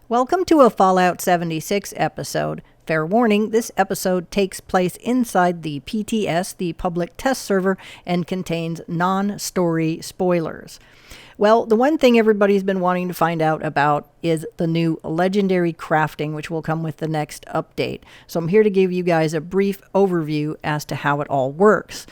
Welcome to a Fallout 76 episode. Fair warning, this episode takes place inside the PTS, the public test server, and contains non-story spoilers. Well, the one thing everybody's been wanting to find out about is the new legendary crafting, which will come with the next update. So I'm here to give you guys a brief overview as to how it all works.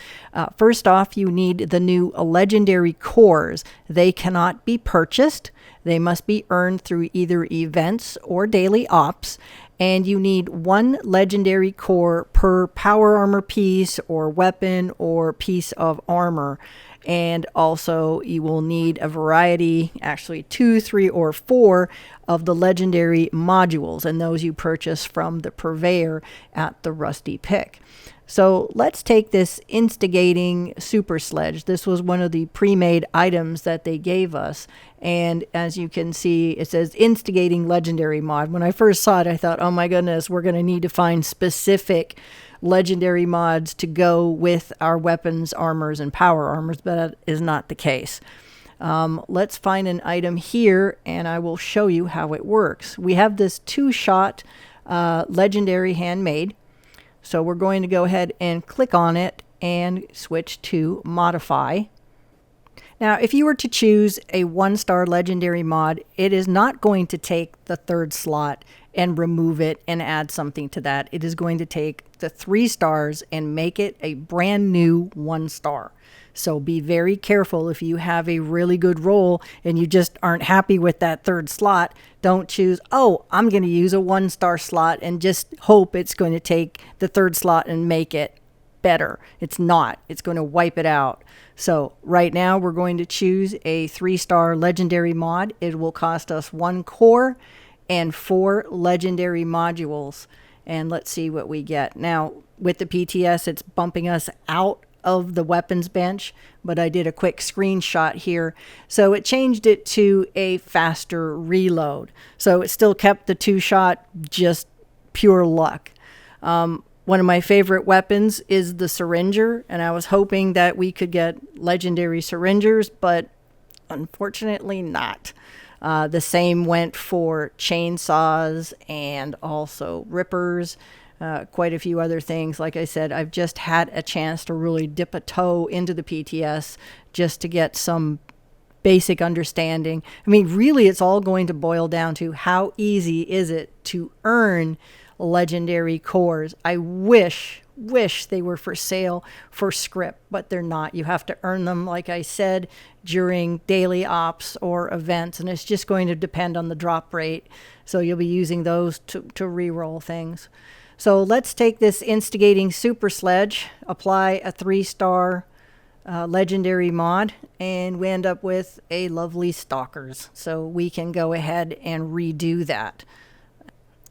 First off, you need the new legendary cores. They cannot be purchased. They must be earned through either events or daily ops. And you need one legendary core per power armor piece or weapon or piece of armor. And also you will need a variety, actually 2, 3, or 4 of the legendary modules, and those you purchase from the purveyor at the Rusty Pick. So let's take this instigating super sledge. This was one of the pre-made items that they gave us. And as you can see, it says instigating legendary mod. When I first saw it, I thought, oh my goodness, we're going to need to find specific legendary mods to go with our weapons, armors, and power armors, but that is not the case. Let's find an item here, and I will show you how it works. We have this 2-shot legendary handmade. So we're going to go ahead and click on it and switch to modify. Now, if you were to choose a 1-star legendary mod, it is not going to take the 3rd slot and remove it and add something to that. It is going to take the 3 stars and make it a brand new 1-star. So be very careful if you have a really good roll and you just aren't happy with that 3rd slot. Don't choose, oh, I'm going to use a 1-star slot and just hope it's going to take the 3rd slot and make it better. It's not. It's going to wipe it out. So right now we're going to choose a 3-star legendary mod. It will cost us 1 core and 4 legendary modules. And let's see what we get. Now with the PTS, it's bumping us out of the weapons bench, but I did a quick screenshot here. So it changed it to a faster reload. So it still kept the 2-shot, just pure luck. One of my favorite weapons is the syringer, and I was hoping that we could get legendary syringers, but unfortunately not. The same went for chainsaws and also rippers. Quite a few other things. Like I said, I've just had a chance to really dip a toe into the PTS just to get some basic understanding. I mean, really, it's all going to boil down to how easy is it to earn legendary cores. I wish they were for sale for script, but they're not. You have to earn them, like I said, during daily ops or events, and it's just going to depend on the drop rate. So you'll be using those to re-roll things. So let's take this instigating super sledge, apply a 3-star legendary mod, and we end up with a lovely stalkers. So we can go ahead and redo that.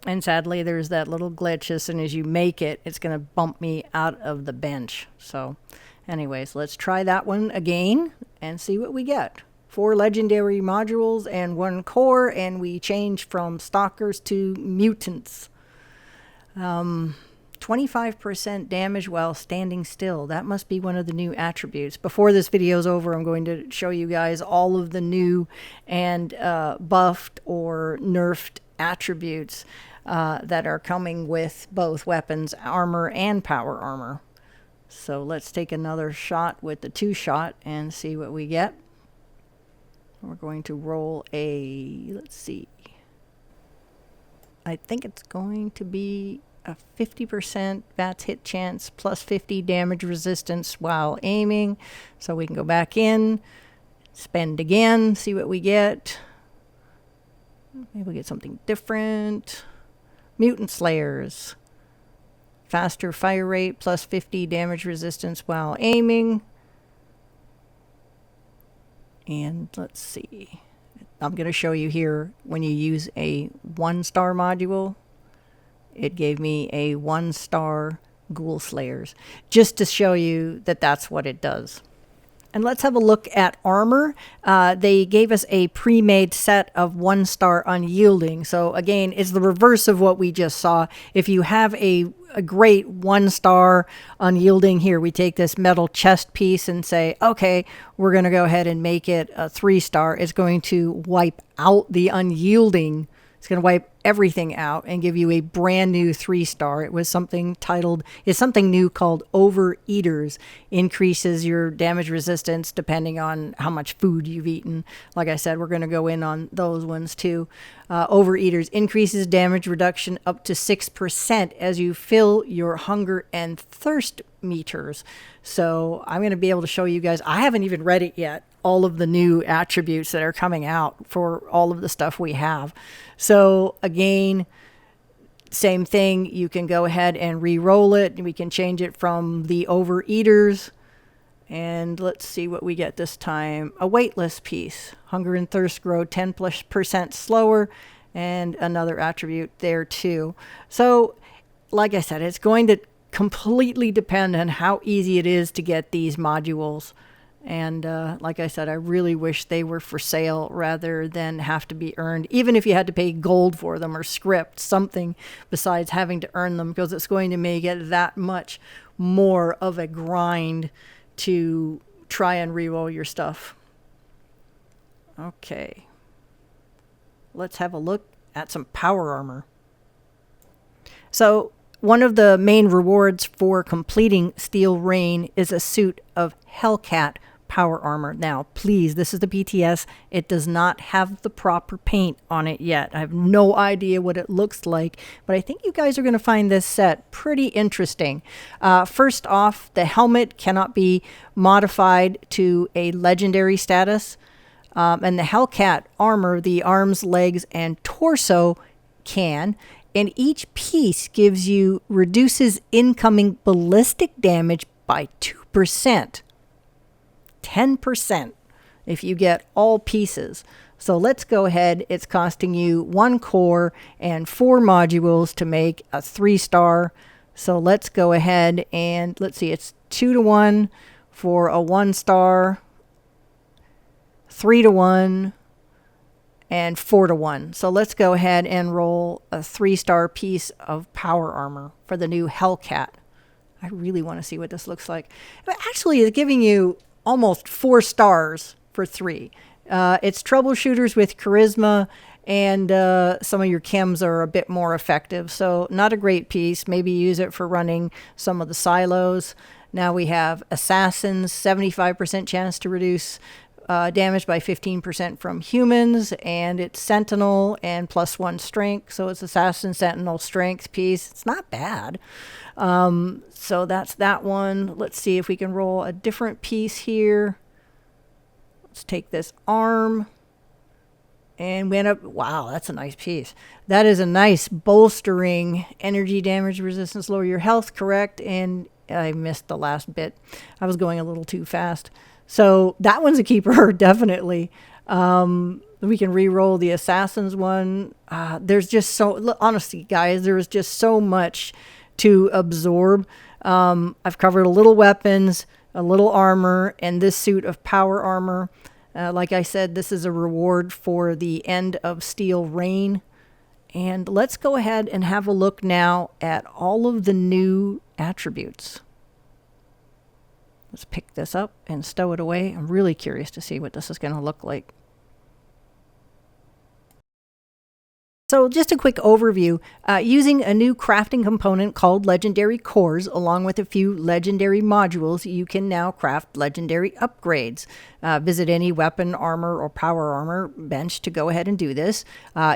And sadly, there's that little glitch. As soon as you make it, it's going to bump me out of the bench. So anyways, let's try that one again and see what we get. 4 legendary modules and 1 core, and we change from stalkers to mutants. 25% damage while standing still. That must be one of the new attributes. Before this video is over, I'm going to show you guys all of the new and buffed or nerfed attributes that are coming with both weapons, armor, and power armor. So let's take another shot with the 2-shot and see what we get. We're going to roll a, let's see, I think it's going to be a 50% VATS hit chance plus 50 damage resistance while aiming. So we can go back in, spend again, see what we get. Maybe we'll get something different. Mutant Slayers. Faster fire rate plus 50 damage resistance while aiming. And let's see. I'm going to show you here when you use a 1-star module, it gave me a 1-star Ghoul Slayers, just to show you that that's what it does. And let's have a look at armor. They gave us a pre-made set of 1-star unyielding. So again, it's the reverse of what we just saw. If you have a great 1-star unyielding, here we take this metal chest piece and say, okay, we're going to go ahead and make it a 3-star. It's going to wipe out the unyielding It's going to wipe everything out and give you a brand new 3-star. It was something new called Overeaters. Increases your damage resistance depending on how much food you've eaten. Like I said, we're going to go in on those ones too. Overeaters increases damage reduction up to 6% as you fill your hunger and thirst meters. So I'm going to be able to show you guys. I haven't even read it yet. All of the new attributes that are coming out for all of the stuff we have. So again, same thing. You can go ahead and re-roll it. We can change it from the Overeaters. And let's see what we get this time. A weightless piece. Hunger and thirst grow 10% slower. And another attribute there too. So like I said, it's going to completely depend on how easy it is to get these modules. And like I said, I really wish they were for sale rather than have to be earned, even if you had to pay gold for them or script, something besides having to earn them, because it's going to make it that much more of a grind to try and reroll your stuff. Okay. Let's have a look at some power armor. So one of the main rewards for completing Steel Rain is a suit of Hellcat power armor. Now, please, this is the PTS. It does not have the proper paint on it yet. I have no idea what it looks like, but I think you guys are going to find this set pretty interesting. First off, the helmet cannot be modified to a legendary status, and the Hellcat armor, the arms, legs, and torso can. And each piece reduces incoming ballistic damage by 2%. 10% if you get all pieces. So let's go ahead. It's costing you 1 core and 4 modules to make a 3-star. So let's go ahead and let's see. It's 2-to-1 for a 1-star, 3-to-1, and 4-to-1. So let's go ahead and roll a 3-star piece of power armor for the new Hellcat. I really want to see what this looks like. But actually, it's giving you almost 4 stars for 3. It's troubleshooters with charisma, and some of your chems are a bit more effective. So not a great piece. Maybe use it for running some of the silos. Now we have assassins, 75% chance to reduce damage by 15% from humans, and it's sentinel and +1 strength. So it's assassin, sentinel, strength piece. It's not bad. So that's that one. Let's see if we can roll a different piece here. Let's take this arm and went up. Wow, that's a nice piece. That is a nice bolstering energy damage resistance, lower your health, correct? And I missed the last bit. I was going a little too fast. So that one's a keeper, definitely. We can re-roll the assassins one. There's just honestly, guys, there is just so much to absorb. I've covered a little weapons, a little armor, and this suit of power armor. Like I said, this is a reward for the end of Steel Rain. And let's go ahead and have a look now at all of the new attributes. Let's pick this up and stow it away. I'm really curious to see what this is going to look like. So just a quick overview, using a new crafting component called Legendary Cores, along with a few legendary modules, you can now craft legendary upgrades. Visit any weapon, armor, or power armor bench to go ahead and do this.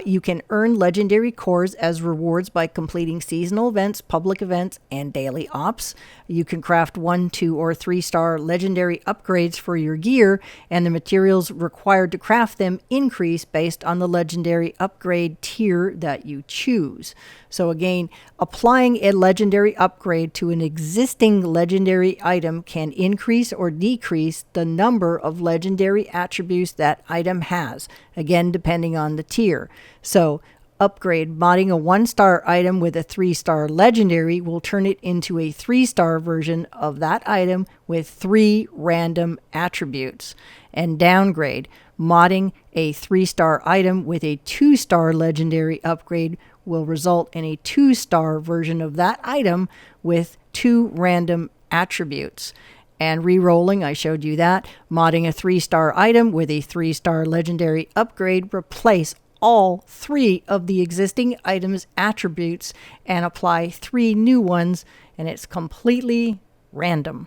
You can earn legendary cores as rewards by completing seasonal events, public events, and daily ops. You can craft 1, 2, or 3-star legendary upgrades for your gear, and the materials required to craft them increase based on the legendary upgrade tier that you choose. So again, applying a legendary upgrade to an existing legendary item can increase or decrease the number of legendary attributes that item has, again, depending on the tier. So upgrade, modding a 1-star item with a 3-star legendary will turn it into a 3-star version of that item with 3 random attributes. And downgrade, modding a 3-star item with a 2-star legendary upgrade will result in a 2-star version of that item with 2 random attributes. And re-rolling, I showed you that. Modding a 3-star item with a 3-star legendary upgrade, replace all 3 of the existing item's attributes and apply 3 new ones, and it's completely random.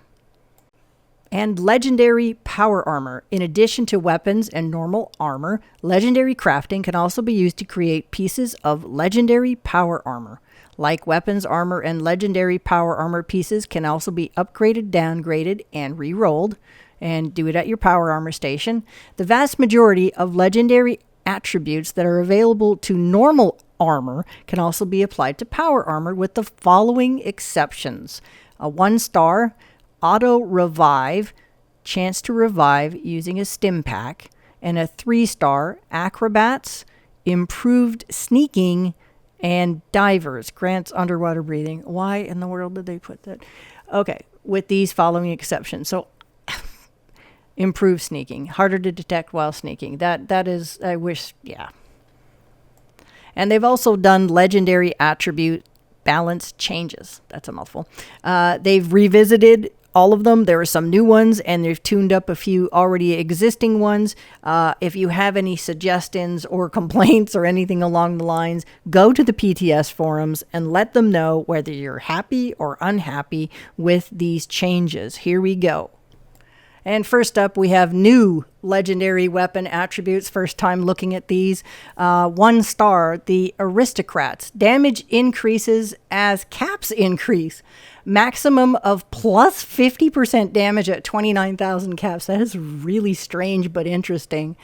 And legendary power armor. In addition to weapons and normal armor, legendary crafting can also be used to create pieces of legendary power armor. Like weapons, armor, and legendary power armor pieces can also be upgraded, downgraded, and re-rolled. And do it at your power armor station. The vast majority of legendary attributes that are available to normal armor can also be applied to power armor with the following exceptions. A 1-star auto revive, chance to revive using a stim pack, and a 3-star acrobats, improved sneaking, and divers, grants underwater breathing. Why in the world did they put that? Okay, with these following exceptions. So improved sneaking, harder to detect while sneaking. That is, I wish, yeah. And they've also done legendary attribute balance changes. That's a mouthful. They've revisited all of them. There are some new ones, and they've tuned up a few already existing ones. If you have any suggestions or complaints or anything along the lines, go to the PTS forums and let them know whether you're happy or unhappy with these changes. Here we go. And first up, we have new legendary weapon attributes. First time looking at these. 1-star, the aristocrats. Damage increases as caps increase. Maximum of plus 50% damage at 29,000 caps. That is really strange but interesting.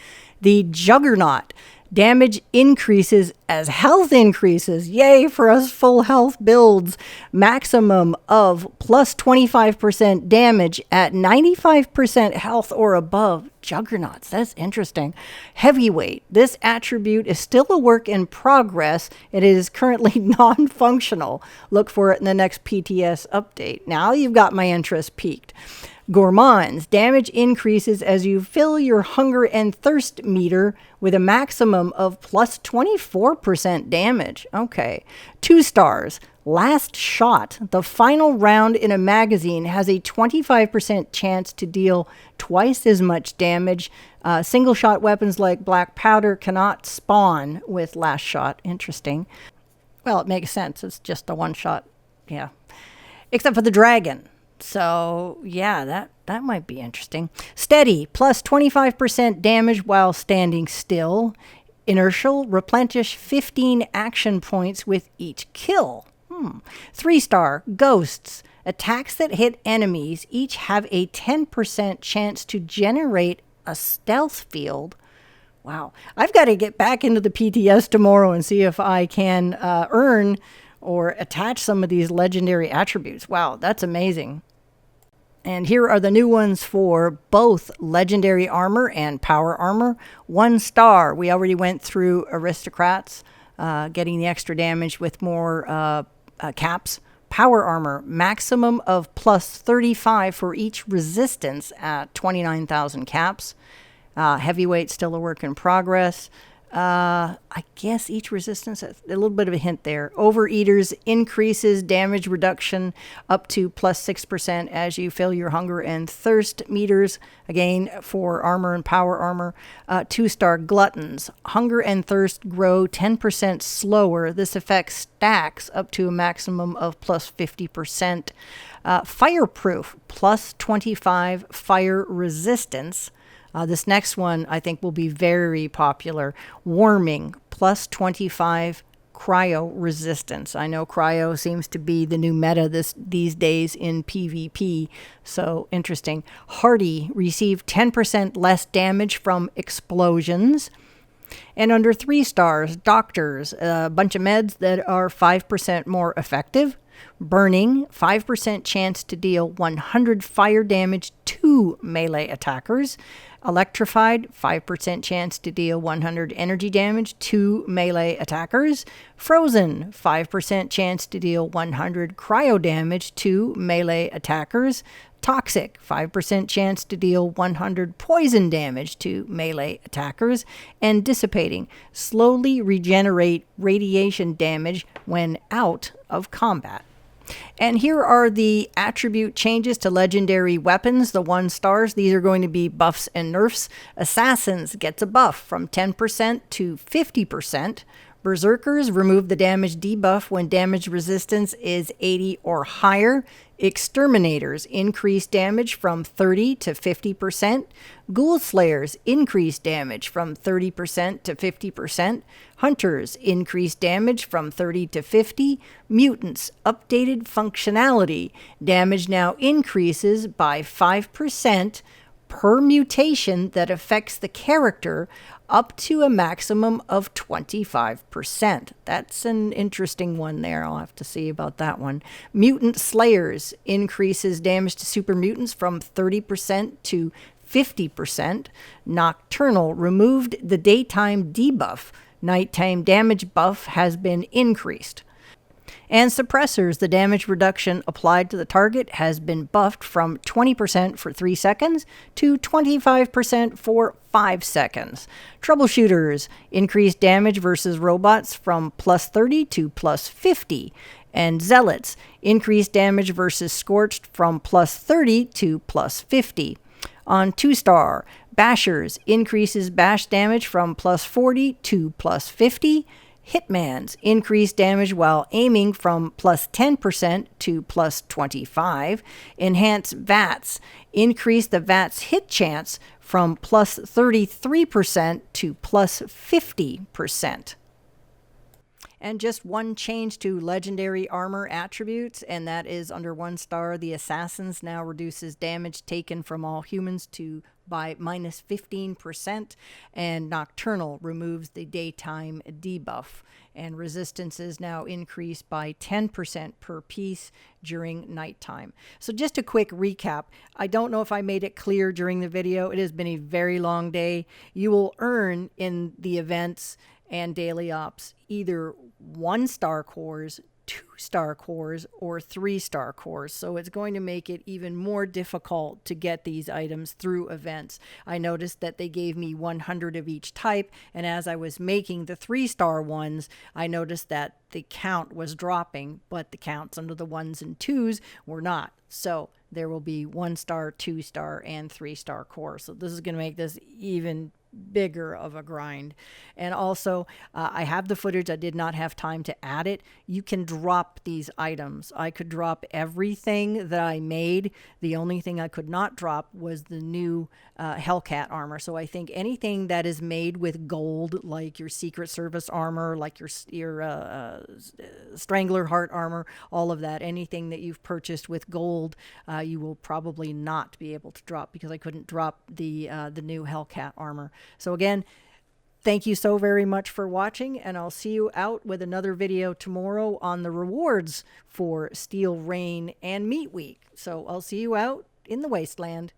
The juggernaut. Damage increases as health increases. Yay for us full health builds. Maximum of plus 25% damage at 95% health or above. Juggernauts. That's interesting. Heavyweight. This attribute is still a work in progress. It is currently non-functional. Look for it in the next PTS update. Now you've got my interest piqued. Gourmands. Damage increases as you fill your hunger and thirst meter with a maximum of plus 24% damage. Okay. 2 stars. Last shot. The final round in a magazine has a 25% chance to deal twice as much damage. Single shot weapons like black powder cannot spawn with last shot. Interesting. Well, it makes sense. It's just a 1-shot. Yeah. Except for the dragon. So, yeah, that might be interesting. Steady, plus 25% damage while standing still. Inertial, replenish 15 action points with each kill. 3-star, ghosts. Attacks that hit enemies each have a 10% chance to generate a stealth field. Wow. I've got to get back into the PTS tomorrow and see if I can earn or attach some of these legendary attributes. Wow, that's amazing. And here are the new ones for both legendary armor and power armor. 1-star, we already went through aristocrats, getting the extra damage with more caps. Power armor, maximum of plus 35 for each resistance at 29,000 caps. Heavyweight, still a work in progress. I guess each resistance, a little bit of a hint there. Overeaters increases damage reduction up to plus 6% as you fill your hunger and thirst meters. Again, for armor and power armor. 2-star gluttons. Hunger and thirst grow 10% slower. This effect stacks up to a maximum of plus 50%. Fireproof, plus 25 fire resistance. This next one I think will be very popular. Warming, plus 25 cryo resistance. I know cryo seems to be the new meta these days in PvP, so interesting. Hardy, receive 10% less damage from explosions. And under 3 stars, doctors, a bunch of meds that are 5% more effective. Burning, 5% chance to deal 100 fire damage to melee attackers. Electrified, 5% chance to deal 100 energy damage to melee attackers. Frozen, 5% chance to deal 100 cryo damage to melee attackers. Toxic, 5% chance to deal 100 poison damage to melee attackers. And dissipating, slowly regenerate radiation damage when out of combat. And here are the attribute changes to legendary weapons, the 1 stars. These are going to be buffs and nerfs. Assassins gets a buff from 10% to 50%. Berserkers remove the damage debuff when damage resistance is 80 or higher. Exterminators increase damage from 30 to 50%. Ghoul Slayers increase damage from 30% to 50%. Hunters increase damage from 30 to 50. Mutants updated functionality. Damage now increases by 5% per mutation that affects the character, up to a maximum of 25%. That's an interesting one there. I'll have to see about that one. Mutant Slayers increases damage to super mutants from 30% to 50%. Nocturnal removed the daytime debuff. Nighttime damage buff has been increased. And suppressors, the damage reduction applied to the target has been buffed from 20% for 3 seconds to 25% for 5 seconds. Troubleshooters, increased damage versus robots from plus 30 to plus 50. And Zealots, increased damage versus Scorched from plus 30 to plus 50. On 2-star, Bashers, increases bash damage from plus 40 to plus 50. Hitman's increased damage while aiming from plus 10% to plus 25. Enhanced VATS increase the VATS hit chance from plus 33% to plus 50%. And just one change to legendary armor attributes, and that is under 1 star, the Assassins now reduces damage taken from all humans by minus 15%, and Nocturnal removes the daytime debuff, and resistance is now increased by 10% per piece during nighttime. So just a quick recap. I don't know if I made it clear during the video. It has been a very long day. You will earn in the events and daily ops either 1-star cores, 2-star cores, or 3-star cores. So it's going to make it even more difficult to get these items through events. I noticed that they gave me 100 of each type, and as I was making the 3-star ones, I noticed that the count was dropping, but the counts under the 1s and 2s were not. So there will be 1-star, 2-star, and 3-star cores. So this is going to make this even bigger of a grind. And also, I have the footage. I did not have time to add it. You can drop these items. I could drop everything that I made. The only thing I could not drop was the new Hellcat armor. So I think anything that is made with gold, like your Secret Service armor, like your Strangler Heart armor, all of that, anything that you've purchased with gold, you will probably not be able to drop, because I couldn't drop the new Hellcat armor. So again, thank you so very much for watching, and I'll see you out with another video tomorrow on the rewards for Steel Rain and Meat Week. So I'll see you out in the wasteland.